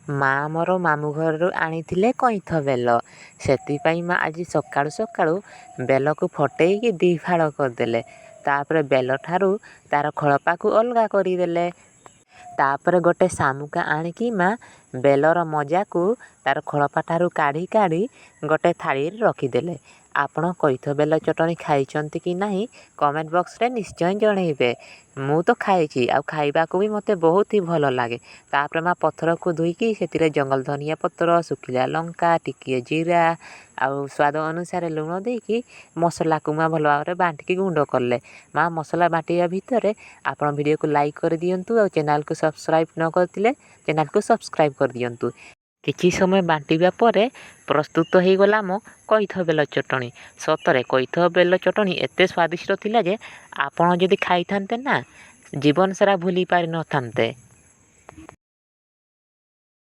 ମାଆ ମୋର ମାମୁଁ ଘରରୁ ଆଣିଥିଲେ କଇଁଥ ବେଲ। ସେଥିପାଇଁ ମାଆ ଆଜି ସକାଳୁ ସକାଳୁ ବେଲକୁ ଫଟେଇକି ଦି ଫାଳ କରିଦେଲେ। ତାପରେ ବେଲଠାରୁ ତାର ଖୋଳପାକୁ ଅଲଗା କରିଦେଲେ। ତାପରେ ଗୋଟେ ଶାମୁକା ଆଣିକି ମାଆ ବେଲର ମଜାକୁ ତାର ଖୋଳପାଠାରୁ କାଢ଼ି କାଢ଼ି ଗୋଟେ ଥାଳିରେ ରଖିଦେଲେ। ଆପଣ କଇଥ ବେଲ ଚଟଣି ଖାଇଛନ୍ତି କି ନାହିଁ କମେଣ୍ଟ ବକ୍ସରେ ନିଶ୍ଚୟ ଜଣେଇବେ। ମୁଁ ତ ଖାଇଛି, ଆଉ ଖାଇବାକୁ ବି ମୋତେ ବହୁତ ହି ଭଲ ଲାଗେ। ତାପରେ ମାଆ ପଥରକୁ ଧୋଇକି ସେଥିରେ ଜଙ୍ଗଲ ଧନିଆ ପତ୍ର, ଶୁଖିଲା ଲଙ୍କା, ଟିକିଏ ଜିରା ଆଉ ସ୍ୱାଦ ଅନୁସାରେ ଲୁଣ ଦେଇକି ମସଲାକୁ ମାଆ ଭଲ ଭାବରେ ବାଟିକି ଗୁଣ୍ଡ କଲେ। ମାଆ ମସଲା ବାଟିବା ଭିତରେ ଆପଣ ଭିଡ଼ିଓକୁ ଲାଇକ୍ କରିଦିଅନ୍ତୁ, ଆଉ ଚ୍ୟାନେଲକୁ ସବସ୍କ୍ରାଇବ୍ ନ କରିଥିଲେ ଚ୍ୟାନେଲକୁ ସବସ୍କ୍ରାଇବ୍ କରିଦିଅନ୍ତୁ। କିଛି ସମୟ ବାଟିବା ପରେ ପ୍ରସ୍ତୁତ ହୋଇଗଲା ମୋ କଇଥ ବେଲ ଚଟଣି। ସତରେ କଇଥ ବେଲ ଚଟଣି ଏତେ ସ୍ୱାଦିଷ୍ଟ ଥିଲା ଯେ ଆପଣ ଯଦି ଖାଇଥାନ୍ତେ ନା ଜୀବନ ସାରା ଭୁଲି ପାରିନଥାନ୍ତେ।